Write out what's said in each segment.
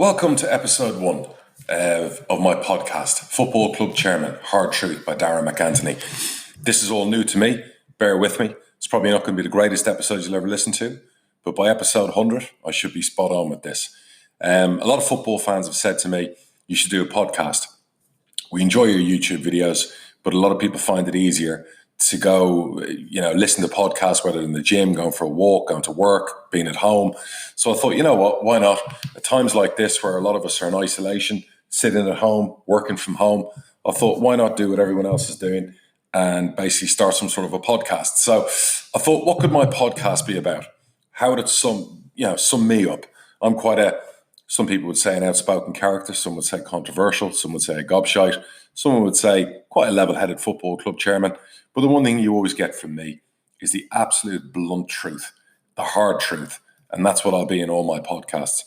Welcome to episode 1 of my podcast, Football Club Chairman, Hard Truth by Darren McAntony. This is all new to me. Bear with me. It's probably not going to be the greatest episode you'll ever listen to, but by episode 100, I should be spot on with this. A lot of football fans have said to me, you should do a podcast. We enjoy your YouTube videos, but a lot of people find it easier to go, listen to podcasts, whether in the gym, going for a walk, going to work, being at home. So I thought, you know what, why not? At times like this, where a lot of us are in isolation, sitting at home, working from home, I thought, why not do what everyone else is doing and basically start some sort of a podcast? So I thought, what could my podcast be about? How would it sum me up? I'm some people would say an outspoken character, some would say controversial, some would say a gobshite, someone would say quite a level-headed football club chairman. But the one thing you always get from me is the absolute blunt truth, the hard truth. And that's what I'll be in all my podcasts.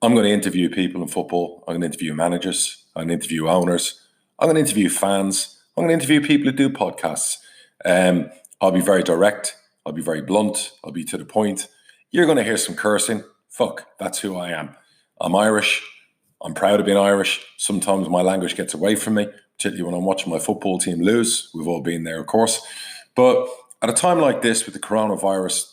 I'm going to interview people in football. I'm going to interview managers. I'm going to interview owners. I'm going to interview fans. I'm going to interview people who do podcasts. I'll be very direct. I'll be very blunt. I'll be to the point. You're going to hear some cursing. Fuck, that's who I am. I'm Irish. I'm proud of being Irish. Sometimes my language gets away from me, particularly when I'm watching my football team lose. We've all been there, of course. But at a time like this, with the coronavirus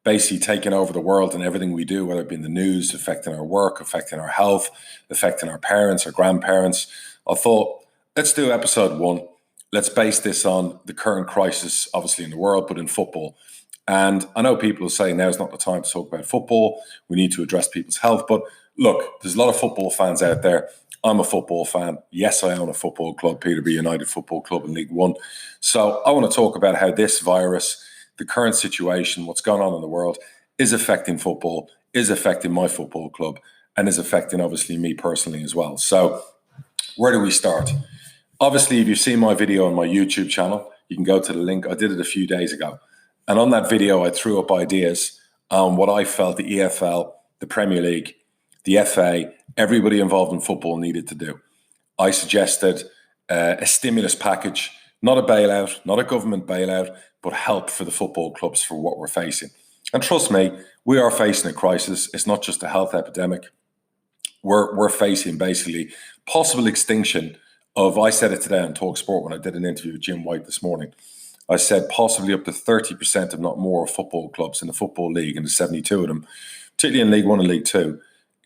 basically taking over the world and everything we do, whether it be in the news, affecting our work, affecting our health, affecting our parents, our grandparents, I thought, let's do episode 1. Let's base this on the current crisis, obviously in the world, but in football. And I know people will say now's not the time to talk about football. We need to address people's health. But look, there's a lot of football fans out there. I'm a football fan. Yes, I own a football club, Peterborough United Football Club in League One. So I want to talk about how this virus, the current situation, what's going on in the world, is affecting football, is affecting my football club, and is affecting, obviously, me personally as well. So where do we start? Obviously, if you've seen my video on my YouTube channel, you can go to the link. I did it a few days ago. And on that video, I threw up ideas on what I felt the EFL, the Premier League, the FA, everybody involved in football needed to do. I suggested a stimulus package, not a bailout, not a government bailout, but help for the football clubs for what we're facing. And trust me, we are facing a crisis. It's not just a health epidemic. We're facing basically possible extinction of, I said it today on TalkSport when I did an interview with Jim White this morning. I said possibly up to 30%, if not more, of football clubs in the Football League, and the 72 of them, particularly in League One and League Two,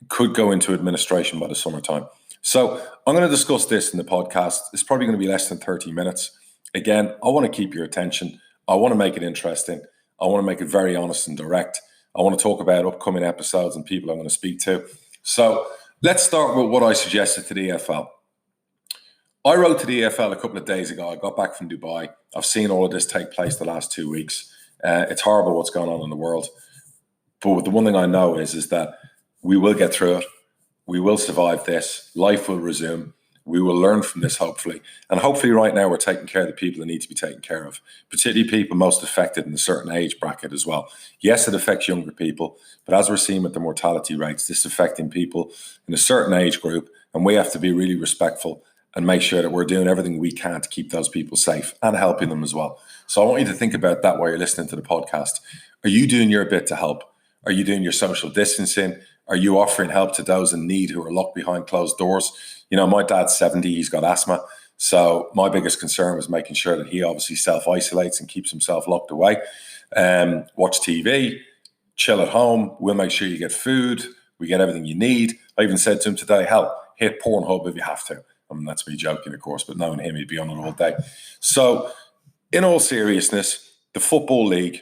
could go into administration by the summertime. So I'm going to discuss this in the podcast. It's probably going to be less than 30 minutes. Again, I want to keep your attention. I want to make it interesting. I want to make it very honest and direct. I want to talk about upcoming episodes and people I'm going to speak to. So let's start with what I suggested to the EFL. I wrote to the EFL a couple of days ago. I got back from Dubai. I've seen all of this take place the last 2 weeks. It's horrible what's going on in the world. But the one thing I know is that we will get through it. We will survive this. Life will resume. We will learn from this, hopefully. And hopefully right now we're taking care of the people that need to be taken care of, particularly people most affected in a certain age bracket as well. Yes, it affects younger people, but as we're seeing with the mortality rates, this is affecting people in a certain age group, and we have to be really respectful and make sure that we're doing everything we can to keep those people safe and helping them as well. So I want you to think about that while you're listening to the podcast. Are you doing your bit to help? Are you doing your social distancing? Are you offering help to those in need who are locked behind closed doors? You know, my dad's 70, he's got asthma. So my biggest concern was making sure that he obviously self-isolates and keeps himself locked away. Watch TV, chill at home. We'll make sure you get food. We get everything you need. I even said to him today, hell, hit Pornhub if you have to. I mean, that's me joking, of course, but knowing him, he'd be on it all day. So in all seriousness, the Football League,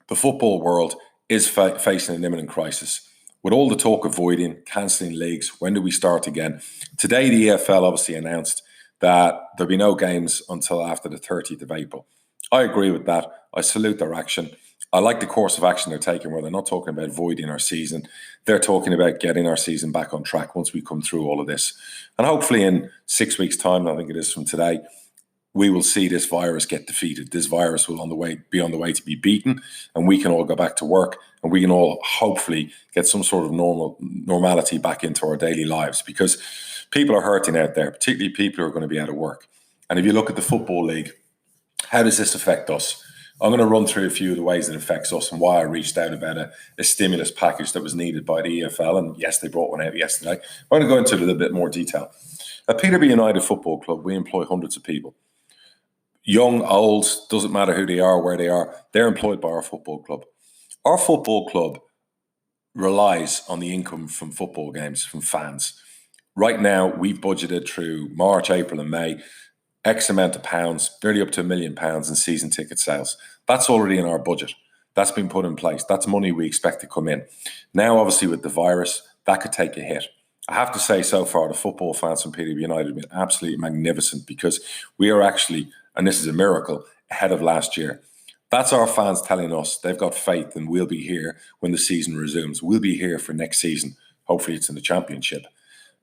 the football world is facing an imminent crisis. With all the talk of voiding, cancelling leagues, when do we start again? Today, the EFL obviously announced that there'll be no games until after the 30th of April. I agree with that. I salute their action. I like the course of action they're taking, where they're not talking about voiding our season. They're talking about getting our season back on track once we come through all of this. And hopefully in 6 weeks' time, I think it is from today, we will see this virus get defeated. This virus will be on the way to be beaten, and we can all go back to work, and we can all hopefully get some sort of normality back into our daily lives, because people are hurting out there, particularly people who are going to be out of work. And if you look at the Football League, how does this affect us? I'm going to run through a few of the ways it affects us and why I reached out about a stimulus package that was needed by the EFL. And yes, they brought one out yesterday. I'm going to go into it a little bit more detail. At Peterborough United Football Club, we employ hundreds of people. Young, old, doesn't matter who they are, where they are, they're employed by our football club. Our football club relies on the income from football games, from fans. Right now, we've budgeted through March, April, and May X amount of pounds, nearly up to £1 million in season ticket sales. That's already in our budget. That's been put in place. That's money we expect to come in. Now, obviously, with the virus, that could take a hit. I have to say, so far, the football fans from Peterborough United have been absolutely magnificent because we are actually, and this is a miracle, ahead of last year. That's our fans telling us they've got faith and we'll be here when the season resumes. We'll be here for next season. Hopefully it's in the championship.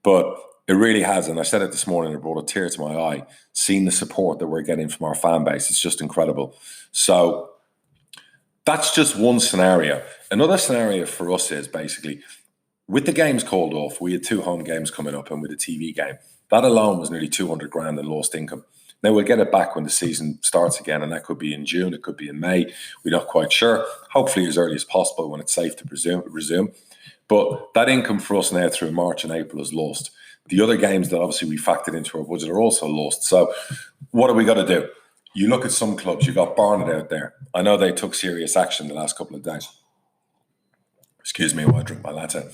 But it really has, and I said it this morning, it brought a tear to my eye, seeing the support that we're getting from our fan base. It's just incredible. So that's just one scenario. Another scenario for us is basically, with the games called off, we had 2 home games coming up and with a TV game. That alone was nearly 200 grand in lost income. Now, we'll get it back when the season starts again, and that could be in June, it could be in May. We're not quite sure. Hopefully as early as possible when it's safe to resume. But that income for us now through March and April is lost. The other games that obviously we factored into our budget are also lost. So what are we got to do? You look at some clubs, you got Barnet out there. I know they took serious action the last couple of days. Excuse me while I drink my latte.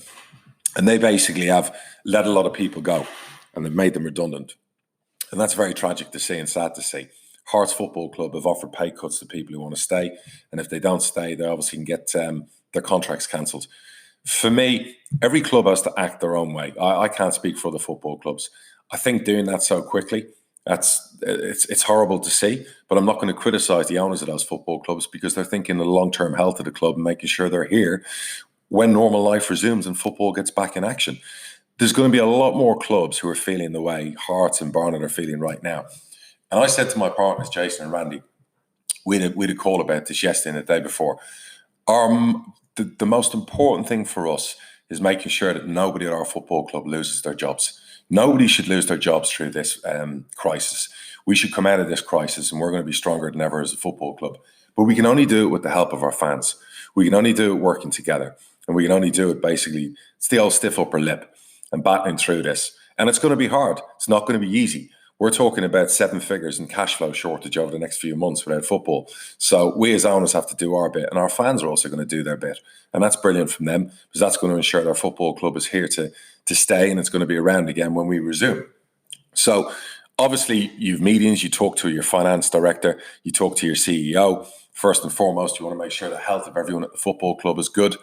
And they basically have let a lot of people go and they've made them redundant. And that's very tragic to see and sad to see. Hearts Football Club have offered pay cuts to people who want to stay. And if they don't stay, they obviously can get their contracts cancelled. For me, every club has to act their own way. I can't speak for the football clubs. I think doing that so quickly, it's horrible to see. But I'm not going to criticise the owners of those football clubs because they're thinking of the long-term health of the club and making sure they're here when normal life resumes and football gets back in action. There's going to be a lot more clubs who are feeling the way Hearts and Barnet are feeling right now. And I said to my partners, Jason and Randy, we had a call about this yesterday and the day before. The most important thing for us is making sure that nobody at our football club loses their jobs. Nobody should lose their jobs through this crisis. We should come out of this crisis and we're going to be stronger than ever as a football club. But we can only do it with the help of our fans. We can only do it working together. And we can only do it basically, it's the old stiff upper lip and battling through this. And it's going to be hard. It's not going to be easy. We're talking about 7 figures in cash flow shortage over the next few months without football. So we as owners have to do our bit, and our fans are also going to do their bit. And that's brilliant from them because that's going to ensure that our football club is here to stay and it's going to be around again when we resume. So obviously you've meetings, you talk to your finance director, you talk to your CEO. First and foremost, you want to make sure the health of everyone at the football club is good.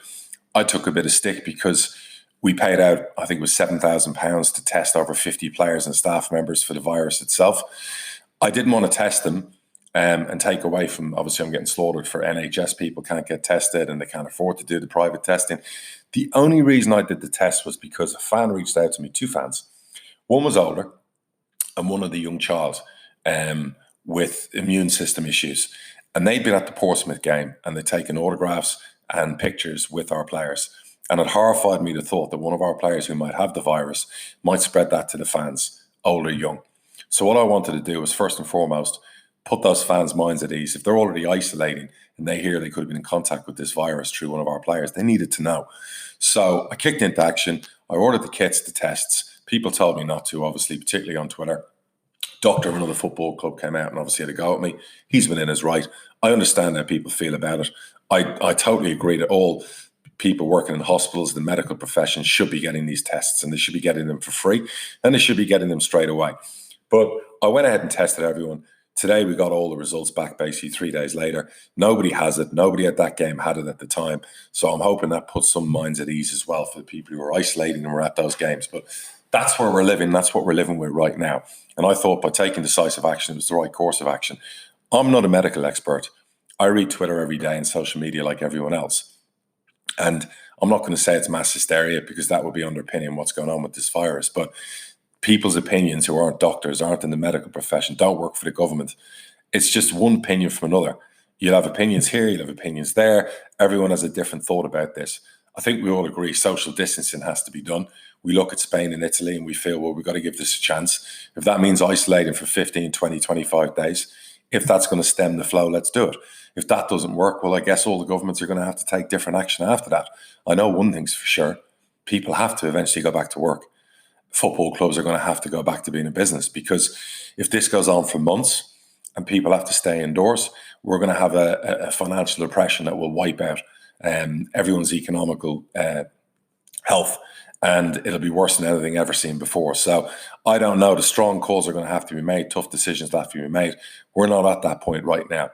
I took a bit of stick because we paid out, I think it was £7,000 to test over 50 players and staff members for the virus itself. I didn't want to test them and take away from, obviously I'm getting slaughtered for NHS people can't get tested and they can't afford to do the private testing. The only reason I did the test was because a fan reached out to me, 2 fans. One was older and one of the young child with immune system issues. And they'd been at the Portsmouth game and they'd taken autographs and pictures with our players. And it horrified me the thought that one of our players who might have the virus might spread that to the fans, old or young. So what I wanted to do was first and foremost, put those fans' minds at ease. If they're already isolating and they hear they could have been in contact with this virus through one of our players, they needed to know. So I kicked into action. I ordered the kits, the tests. People told me not to, obviously, particularly on Twitter. Doctor of another football club came out and obviously had a go at me. He's been in his right. I understand how people feel about it. I totally agree that all people working in hospitals, the medical profession should be getting these tests and they should be getting them for free and they should be getting them straight away. But I went ahead and tested everyone. Today we got all the results back basically 3 days later. Nobody has it. Nobody at that game had it at the time. So I'm hoping that puts some minds at ease as well for the people who are isolating and were at those games. But that's where we're living. That's what we're living with right now. And I thought by taking decisive action, it was the right course of action. I'm not a medical expert. I read Twitter every day and social media like everyone else. And I'm not going to say it's mass hysteria because that would be underpinning what's going on with this virus. But people's opinions who aren't doctors, aren't in the medical profession, don't work for the government. It's just one opinion from another. You'll have opinions here, you'll have opinions there. Everyone has a different thought about this. I think we all agree social distancing has to be done. We look at Spain and Italy and we feel, well, we've got to give this a chance. If that means isolating for 15, 20, 25 days, If that's going to stem the flow, let's do it. If that doesn't work, well, I guess all the governments are going to have to take different action after that. I know one thing's for sure. People have to eventually go back to work. Football clubs are going to have to go back to being a business, because if this goes on for months and people have to stay indoors, we're going to have a financial depression that will wipe out everyone's economical health, and it'll be worse than anything ever seen before. So I don't know. The strong calls are going to have to be made. Tough decisions have to be made. We're not at that point right now.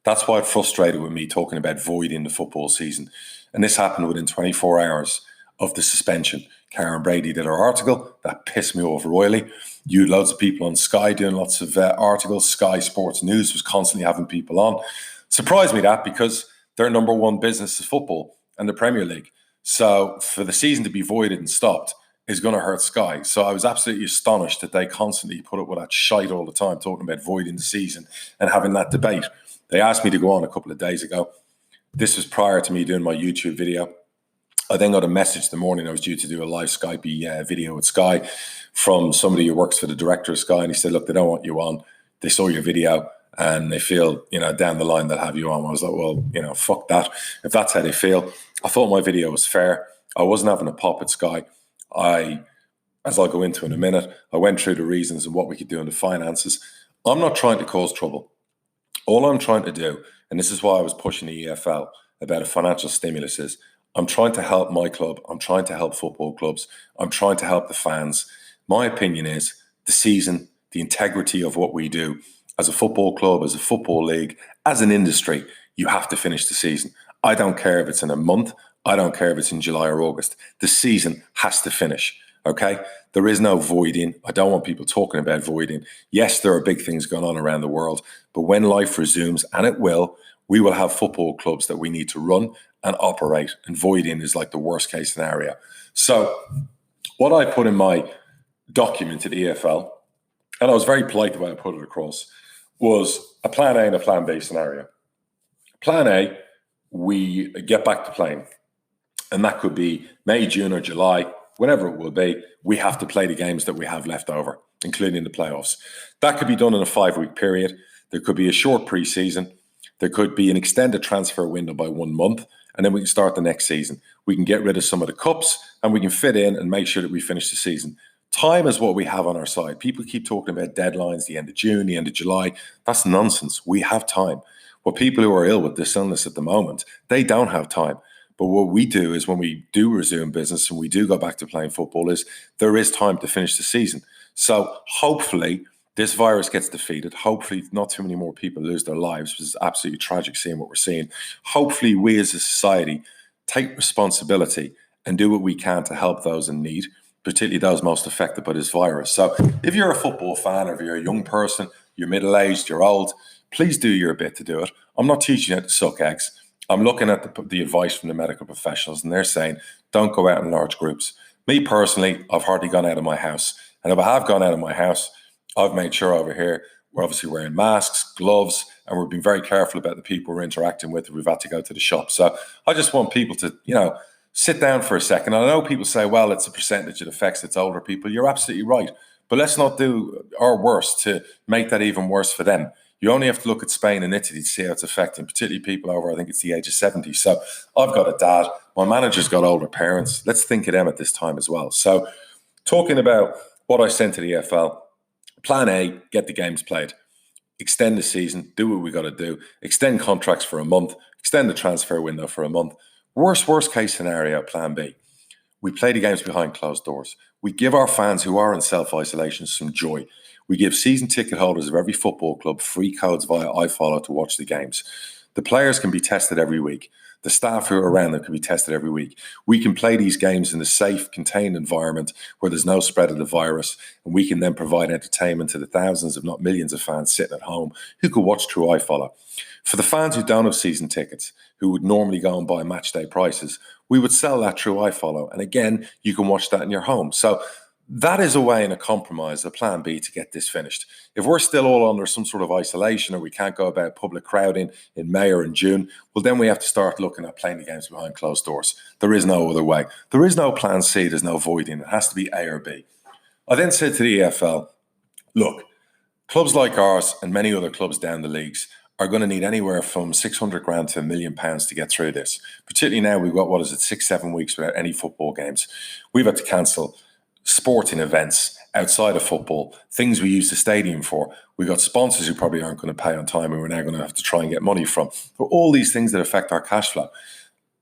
That's why it frustrated with me talking about voiding the football season. And this happened within 24 hours of the suspension. Karen Brady did her article. That pissed me off royally. You had loads of people on Sky doing lots of articles. Sky Sports News was constantly having people on. Surprised me that, because their number one business is football and the Premier League. So for the season to be voided and stopped is going to hurt Sky. So I was absolutely astonished that they constantly put up with that shite all the time, talking about voiding the season and having that debate. They asked me to go on a couple of days ago. This was prior to me doing my YouTube video. I then got a message the morning I was due to do a live Skype video with Sky from somebody who works for the director of Sky. And he said, look, they don't want you on. They saw your video and they feel, down the line they'll have you on. I was like, well, fuck that. If that's how they feel. I thought my video was fair. I wasn't having a pop at Sky. As I'll go into in a minute, I went through the reasons and what we could do in the finances. I'm not trying to cause trouble. All I'm trying to do, and this is why I was pushing the EFL about a financial stimulus, is I'm trying to help my club. I'm trying to help football clubs. I'm trying to help the fans. My opinion is the season, the integrity of what we do as a football club, as a football league, as an industry, you have to finish the season. I don't care if it's in a month. I don't care if it's in July or August. The season has to finish, okay? There is no voiding. I don't want people talking about voiding. Yes, there are big things going on around the world, but when life resumes, and it will, we will have football clubs that we need to run and operate, and voiding is like the worst case scenario. So what I put in my document at EFL, and I was very polite the way I put it across, was a plan A and a plan B scenario. Plan A, we get back to playing. And that could be May, June, or July, whenever it will be. We have to play the games that we have left over, including the playoffs. That could be done in a 5-week period. There could be a short pre-season. There could be an extended transfer window by 1 month, and then we can start the next season. We can get rid of some of the cups, and we can fit in and make sure that we finish the season. Time is what we have on our side. People keep talking about deadlines, the end of June, the end of July. That's nonsense. We have time. Well, people who are ill with this illness at the moment, they don't have time. But what we do is when we do resume business and we do go back to playing football, is there is time to finish the season. So hopefully this virus gets defeated. Hopefully not too many more people lose their lives, which is absolutely tragic seeing what we're seeing. Hopefully we as a society take responsibility and do what we can to help those in need, particularly those most affected by this virus. So if you're a football fan, or if you're a young person, you're middle-aged, you're old, please do your bit to do it. I'm not teaching you how to suck eggs. I'm looking at the advice from the medical professionals, and they're saying, don't go out in large groups. Me personally, I've hardly gone out of my house. And if I have gone out of my house, I've made sure over here we're obviously wearing masks, gloves, and we're being very careful about the people we're interacting with if we've had to go to the shop. So I just want people to, sit down for a second. I know people say, well, it's a percentage it affects, it's older people. You're absolutely right. But let's not do our worst to make that even worse for them. You only have to look at Spain and Italy to see how it's affecting, particularly people over, I think it's the age of 70. So I've got a dad. My manager's got older parents. Let's think of them at this time as well. So talking about what I sent to the EFL, plan A, get the games played. Extend the season, do what we got to do. Extend contracts for a month. Extend the transfer window for a month. Worst case scenario, plan B. We play the games behind closed doors. We give our fans who are in self-isolation some joy. We give season ticket holders of every football club free codes via iFollow to watch the games. The players can be tested every week. The staff who are around them can be tested every week. We can play these games in a safe, contained environment where there's no spread of the virus, and we can then provide entertainment to the thousands, if not millions of fans sitting at home who could watch through iFollow. For the fans who don't have season tickets, who would normally go and buy match day prices, we would sell that through iFollow. And again, you can watch that in your home. So that is a way and a compromise, a plan B to get this finished. If we're still all under some sort of isolation, or we can't go about public crowding in May or in June, well, then we have to start looking at playing the games behind closed doors. There is no other way. There is no plan C. There's no voiding. It has to be A or B. I then said to the EFL, look, Clubs like ours and many other clubs down the leagues are going to need anywhere from 600 grand to £1 million to get through this. Particularly now we've got, 6, 7 weeks without any football games. We've had to cancel sporting events outside of football, things we use the stadium for. We've got sponsors who probably aren't going to pay on time and we're now going to have to try and get money from. For all these things that affect our cash flow.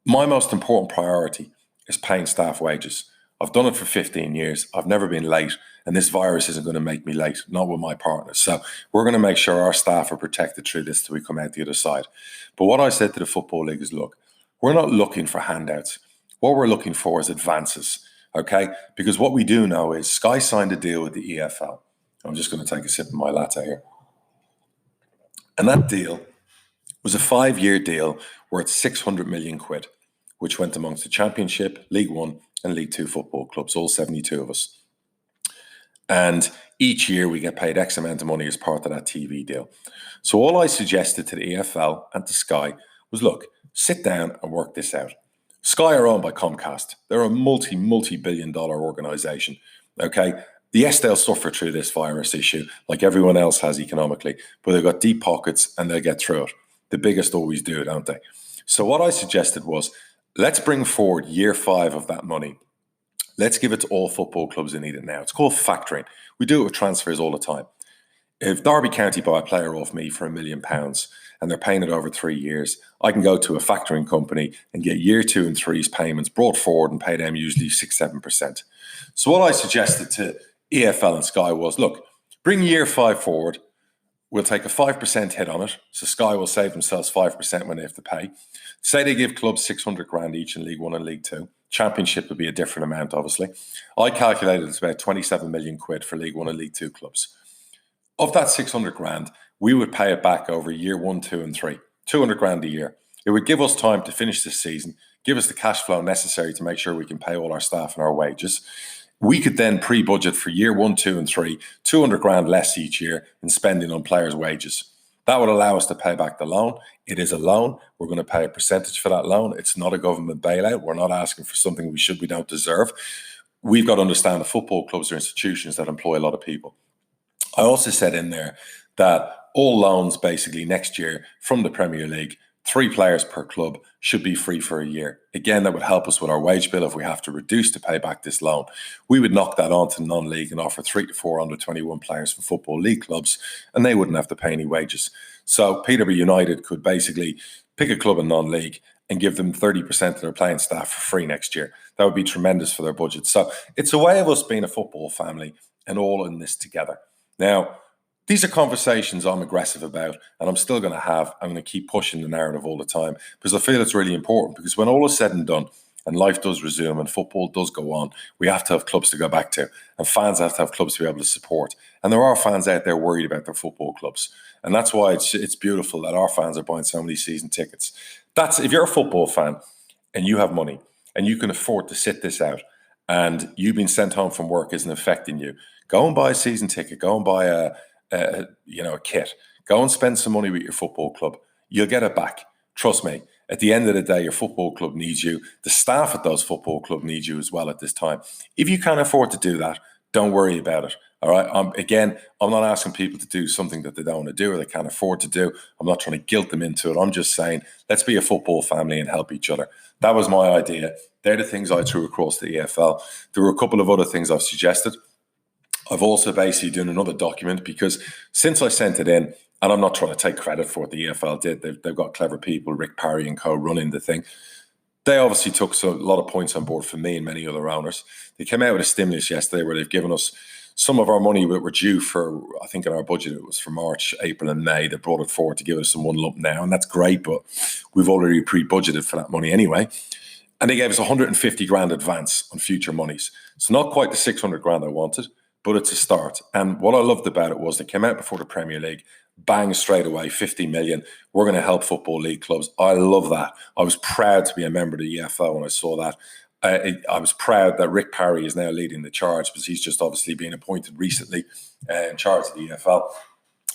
My most important priority is paying staff wages. I've done it for 15 years. I've never been late, and this virus isn't going to make me late, not with my partners. So we're going to make sure our staff are protected through this till we come out the other side. But what I said to the Football League is, look, we're not looking for handouts. What we're looking for is advances, okay? Because what we do know is Sky signed a deal with the EFL. I'm just going to take a sip of my latte here. And that deal was a 5-year deal worth 600 million quid, which went amongst the Championship, League One, and League Two football clubs, all 72 of us. And each year we get paid X amount of money as part of that TV deal. So all I suggested to the EFL and to Sky was, look, sit down and work this out. Sky are owned by Comcast. They're a multi-billion dollar organization, okay? Yes, they'll suffer through this virus issue like everyone else has economically, but they've got deep pockets and they'll get through it. The biggest always do, don't they? So what I suggested was, let's bring forward year 5 of that money. Let's give it to all football clubs that need it now. It's called factoring. We do it with transfers all the time. If Derby County buy a player off me for £1 million and they're paying it over 3 years, I can go to a factoring company and get year 2 and 3's payments brought forward and pay them usually 6-7%. So what I suggested to EFL and Sky was, look, bring year 5 forward. We'll take a 5% hit on it. So Sky will save themselves 5% when they have to pay. Say they give clubs 600 grand each in League One and League Two. Championship would be a different amount, obviously. I calculated it's about 27 million quid for League One and League Two clubs. Of that 600 grand, we would pay it back over year 1, 2, and 3. 200 grand a year. It would give us time to finish this season, give us the cash flow necessary to make sure we can pay all our staff and our wages. We could then pre-budget for year 1, 2, and 3, 200 grand less each year in spending on players' wages. That would allow us to pay back the loan. It is a loan. We're going to pay a percentage for that loan. It's not a government bailout. We're not asking for something we don't deserve. We've got to understand that football clubs are institutions that employ a lot of people. I also said in there that all loans basically next year from the Premier League, 3 players per club, should be free for a year. Again, that would help us with our wage bill if we have to reduce to pay back this loan. We would knock that on to non-league and offer 3 to 4 under 21 players for Football League clubs, and they wouldn't have to pay any wages. So Peterborough United could basically pick a club in non-league and give them 30% of their playing staff for free next year. That would be tremendous for their budget. So it's a way of us being a football family and all in this together. Now, these are conversations I'm aggressive about, and I'm still going to have. I'm going to keep pushing the narrative all the time because I feel it's really important, because when all is said and done and life does resume and football does go on, we have to have clubs to go back to, and fans have to have clubs to be able to support. And there are fans out there worried about their football clubs. And that's why it's beautiful that our fans are buying so many season tickets. That's, if you're a football fan and you have money and you can afford to sit this out and you've been sent home from work isn't affecting you, go and buy a season ticket, go and buy a kit. Go and spend some money with your football club. You'll get it back. Trust me. At the end of the day, your football club needs you. The staff at those football clubs need you as well at this time. If you can't afford to do that, don't worry about it. All right. I'm not asking people to do something that they don't want to do or they can't afford to do. I'm not trying to guilt them into it. I'm just saying, let's be a football family and help each other. That was my idea. They're the things I threw across the EFL. There were a couple of other things I've suggested. I've also basically done another document because since I sent it in, and I'm not trying to take credit for what the EFL did, they've got clever people, Rick Parry and co, running the thing. They obviously took a lot of points on board for me and many other owners. They came out with a stimulus yesterday where they've given us some of our money that were due for, I think in our budget, it was for March, April and May. They brought it forward to give us some one lump now, and that's great, but we've already pre-budgeted for that money anyway. And they gave us 150 grand advance on future monies. So not quite the 600 grand I wanted, but it's a start. And what I loved about it was they came out before the Premier League, bang, straight away, 50 million. We're going to help Football League clubs. I love that. I was proud to be a member of the EFL when I saw that. I was proud that Rick Parry is now leading the charge because he's just obviously been appointed recently in charge of the EFL.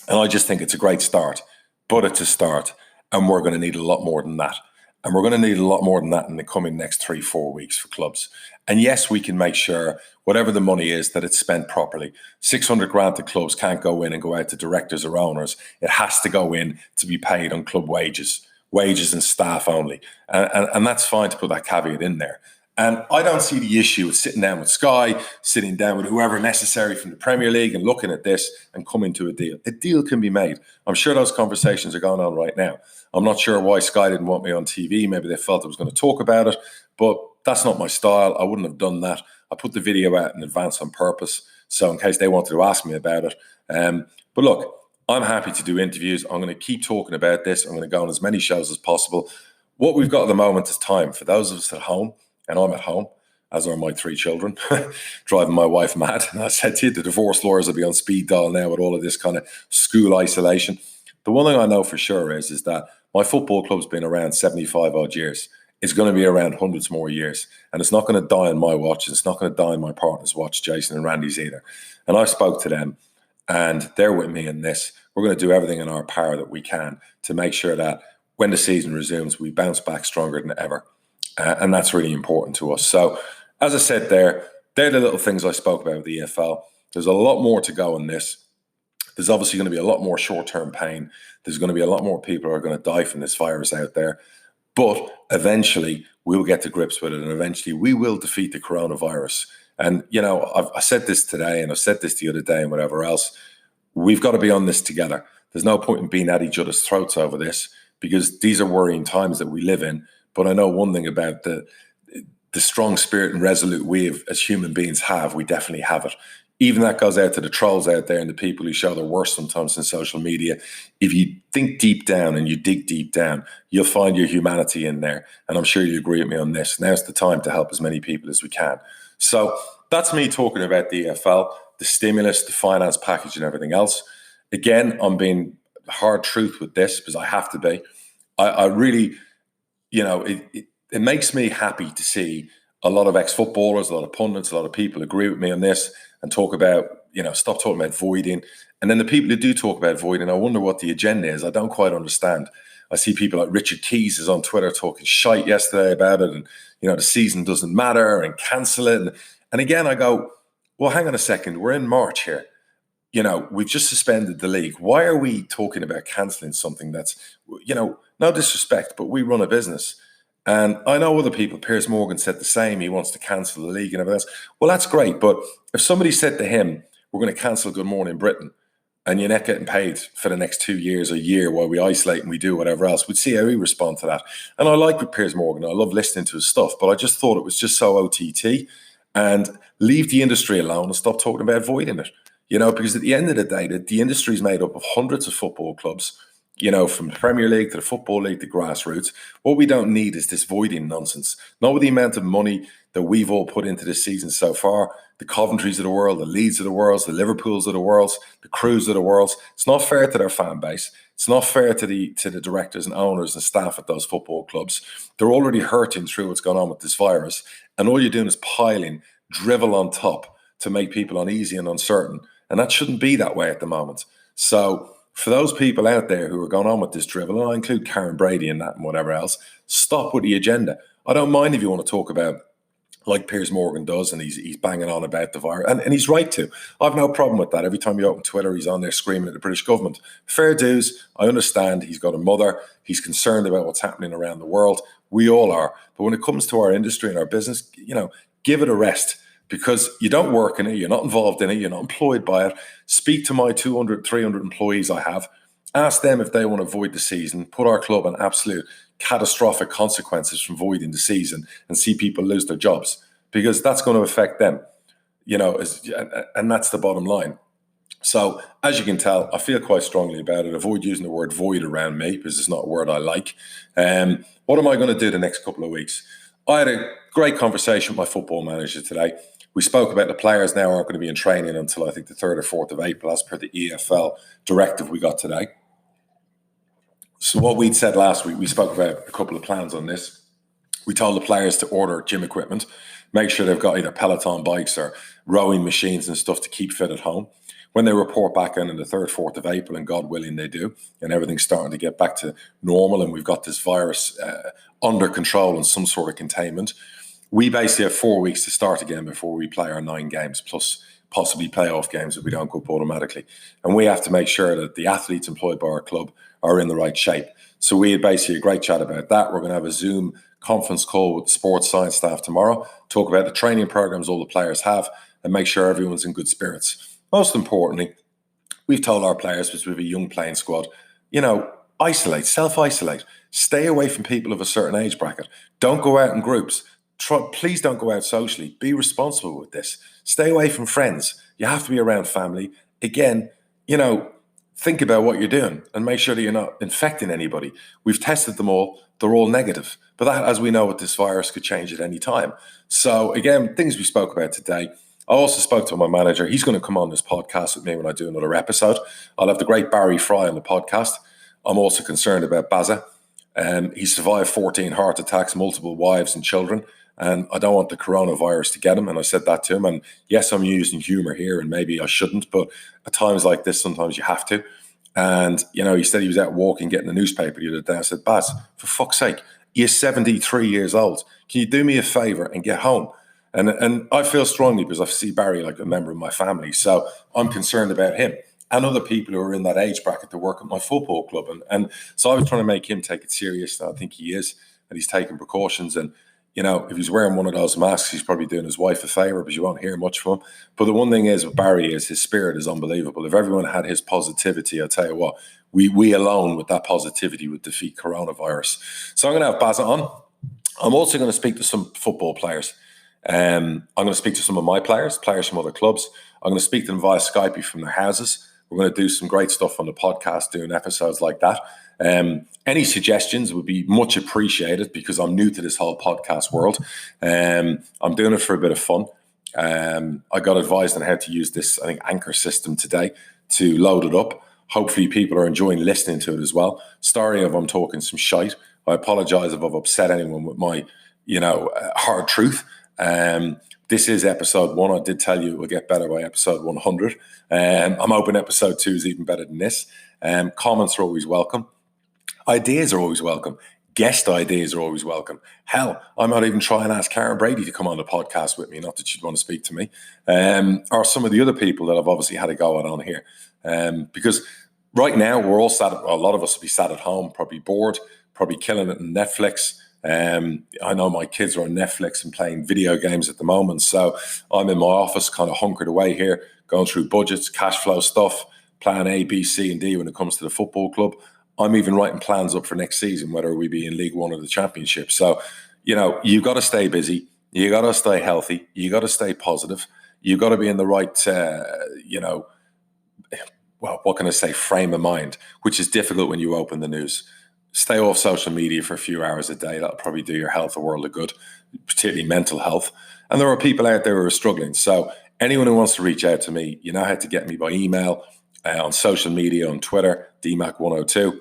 And I just think it's a great start, but it's a start. And we're going to need a lot more than that. And we're going to need a lot more than that in the coming next 3-4 weeks for clubs. And yes, we can make sure whatever the money is that it's spent properly. 600 grand to clubs can't go in and go out to directors or owners. It has to go in to be paid on club wages and staff only. And that's fine to put that caveat in there. And I don't see the issue with sitting down with Sky, sitting down with whoever necessary from the Premier League and looking at this and coming to a deal. A deal can be made. I'm sure those conversations are going on right now. I'm not sure why Sky didn't want me on TV. Maybe they felt I was going to talk about it, but that's not my style. I wouldn't have done that. I put the video out in advance on purpose, so in case they wanted to ask me about it. But look, I'm happy to do interviews. I'm going to keep talking about this. I'm going to go on as many shows as possible. What we've got at the moment is time. For those of us at home, and I'm at home, as are my 3 children, driving my wife mad. And I said to you, the divorce lawyers will be on speed dial now with all of this kind of school isolation. The one thing I know for sure is that my football club's been around 75 odd years. It's going to be around hundreds more years. And it's not going to die on my watch. It's not going to die on my partner's watch, Jason and Randy's either. And I spoke to them and they're with me in this. We're going to do everything in our power that we can to make sure that when the season resumes, we bounce back stronger than ever. And that's really important to us. So, as I said they're the little things I spoke about with the EFL. There's a lot more to go on this. There's obviously going to be a lot more short-term pain. There's going to be a lot more people who are going to die from this virus out there. But eventually, we'll get to grips with it. And eventually, we will defeat the coronavirus. And, you know, I said this today and I said this the other day and whatever else. We've got to be on this together. There's no point in being at each other's throats over this because these are worrying times that we live in. But I know one thing about the strong spirit and resolute we as human beings have. We definitely have it. Even that goes out to the trolls out there and the people who show their worst sometimes in social media. If you think deep down and you dig deep down, you'll find your humanity in there. And I'm sure you agree with me on this. Now's the time to help as many people as we can. So that's me talking about the EFL, the stimulus, the finance package and everything else. Again, I'm being hard truth with this because I have to be. I really... You know, it makes me happy to see a lot of ex-footballers, a lot of pundits, a lot of people agree with me on this and talk about, you know, stop talking about voiding. And then the people who do talk about voiding, I wonder what the agenda is. I don't quite understand. I see people like Richard Keys is on Twitter talking shite yesterday about it and, you know, the season doesn't matter and cancel it. And again, I go, well, hang on a second. We're in March here. You know, we've just suspended the league. Why are we talking about cancelling something that's, you know, no disrespect, but we run a business. And I know other people, Piers Morgan said the same. He wants to cancel the league and everything else. Well, that's great. But if somebody said to him, we're going to cancel Good Morning Britain and you're not getting paid for the next 2 years or a year while we isolate and we do whatever else, we'd see how he respond to that. And I like with Piers Morgan. I love listening to his stuff, but I just thought it was just so OTT and leave the industry alone and stop talking about voiding it. You know, because at the end of the day, the industry is made up of hundreds of football clubs, you know, from the Premier League to the Football League to grassroots. What we don't need is this voiding nonsense. Not with the amount of money that we've all put into this season so far, the Coventrys of the world, the Leeds of the world, the Liverpools of the world, the Crews of the world. It's not fair to their fan base. It's not fair to the directors and owners and staff at those football clubs. They're already hurting through what's going on with this virus. And all you're doing is piling drivel on top to make people uneasy and uncertain. And that shouldn't be that way at the moment. So for those people out there who are going on with this drivel, and I include Karen Brady and that and whatever else, stop with the agenda. I don't mind if you want to talk about, like Piers Morgan does, and he's banging on about the virus. And he's right to. I have no problem with that. Every time you open Twitter, he's on there screaming at the British government. Fair dues. I understand. He's got a mother. He's concerned about what's happening around the world. We all are. But when it comes to our industry and our business, you know, give it a rest. Because you don't work in it, you're not involved in it, you're not employed by it. Speak to my 200, 300 employees I have. Ask them if they want to void the season, put our club in absolute catastrophic consequences from voiding the season and see people lose their jobs. Because that's going to affect them, you know, and that's the bottom line. So, as you can tell, I feel quite strongly about it. Avoid using the word void around me because it's not a word I like. What am I going to do the next couple of weeks? I had a great conversation with my football manager today. We spoke about the players now aren't going to be in training until I think the 3rd or 4th of April, as per the EFL directive we got today. So what we'd said last week, we spoke about a couple of plans on this. We told the players to order gym equipment, make sure they've got either Peloton bikes or rowing machines and stuff to keep fit at home. when they report back in the 3rd, 4th of April, and God willing they do, and everything's starting to get back to normal and we've got this virus under control and some sort of containment, we basically have 4 weeks to start again before we play our 9 games, plus possibly playoff games if we don't go up automatically. And we have to make sure that the athletes employed by our club are in the right shape. So we had basically a great chat about that. We're going to have a Zoom conference call with the sports science staff tomorrow, talk about the training programs all the players have, and make sure everyone's in good spirits. Most importantly, we've told our players, because we have a young playing squad, isolate, self-isolate. Stay away from people of a certain age bracket. Don't go out in groups. Please don't go out socially. Be responsible with this. Stay away from friends. You have to be around family. Again, think about what you're doing and make sure that you're not infecting anybody. We've tested them all. They're all negative. But that, as we know, with this virus could change at any time. So again, things we spoke about today. I also spoke to my manager. He's going to come on this podcast with me when I do another episode. I'll have the great Barry Fry on the podcast. I'm also concerned about Baza. He survived 14 heart attacks, multiple wives and children. And I don't want the coronavirus to get him. And I said that to him. And yes, I'm using humor here and maybe I shouldn't, but at times like this, sometimes you have to. And, he said he was out walking, getting the newspaper the other day. I said, Baz, for fuck's sake, you're 73 years old. Can you do me a favor and get home? And I feel strongly because I see Barry like a member of my family. So I'm concerned about him and other people who are in that age bracket that work at my football club. And so I was trying to make him take it serious. And I think he is. And he's taking precautions. And if he's wearing one of those masks, he's probably doing his wife a favor because you won't hear much from him. But the one thing is with Barry is his spirit is unbelievable. If everyone had his positivity, I'll tell you what, we alone with that positivity would defeat coronavirus. So I'm going to have Baz on. I'm also going to speak to some football players. I'm going to speak to some of my players from other clubs. I'm going to speak to them via Skype from their houses. We're going to do some great stuff on the podcast, doing episodes like that. Any suggestions would be much appreciated because I'm new to this whole podcast world. I'm doing it for a bit of fun. I got advised on how to use this, I think, Anchor system today to load it up. Hopefully people are enjoying listening to it as well. Sorry if I'm talking some shite. I apologize if I've upset anyone with my, hard truth. This is episode 1. I did tell you it will get better by episode 100. I'm hoping episode 2 is even better than this. Comments are always welcome. Ideas are always welcome. Guest ideas are always welcome. Hell, I might even try and ask Karen Brady to come on the podcast with me. Not that she'd want to speak to me. Or some of the other people that I've obviously had a go at on here. Because right now we're all a lot of us will be sat at home, probably bored, probably killing it on Netflix. I know my kids are on Netflix and playing video games at the moment. So I'm in my office kind of hunkered away here, going through budgets, cash flow stuff, plan A, B, C, and D when it comes to the football club. I'm even writing plans up for next season, whether we be in League One or the Championship. So, you've got to stay busy. You got to stay healthy. You got to stay positive. You got to be in the right, what can I say, frame of mind, which is difficult when you open the news. Stay off social media for a few hours a day. That'll probably do your health a world of good, particularly mental health. And there are people out there who are struggling. So anyone who wants to reach out to me, you know how to get me by email, on social media, on Twitter, DMAC102.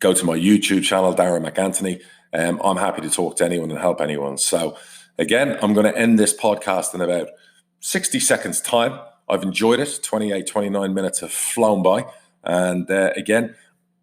Go to my YouTube channel, Darren McAnthony. I'm happy to talk to anyone and help anyone. So again, I'm going to end this podcast in about 60 seconds time. I've enjoyed it. 28, 29 minutes have flown by. And again,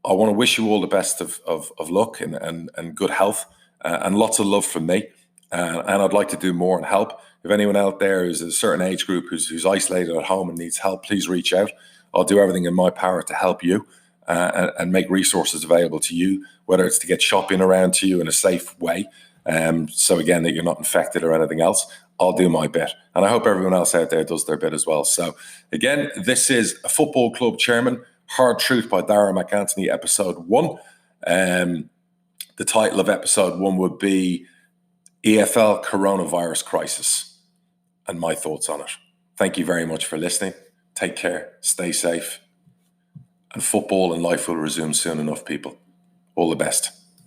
I want to wish you all the best of luck and good health and lots of love from me. And I'd like to do more and help. If anyone out there is a certain age group who's isolated at home and needs help, please reach out. I'll do everything in my power to help you and make resources available to you, whether it's to get shopping around to you in a safe way. So again, that you're not infected or anything else. I'll do my bit. And I hope everyone else out there does their bit as well. So again, this is a Football Club Chairman, Hard Truth by Darren McAnthony, episode 1. The title of episode 1 would be EFL Coronavirus Crisis and my thoughts on it. Thank you very much for listening. Take care, stay safe, and football and life will resume soon enough, people. All the best.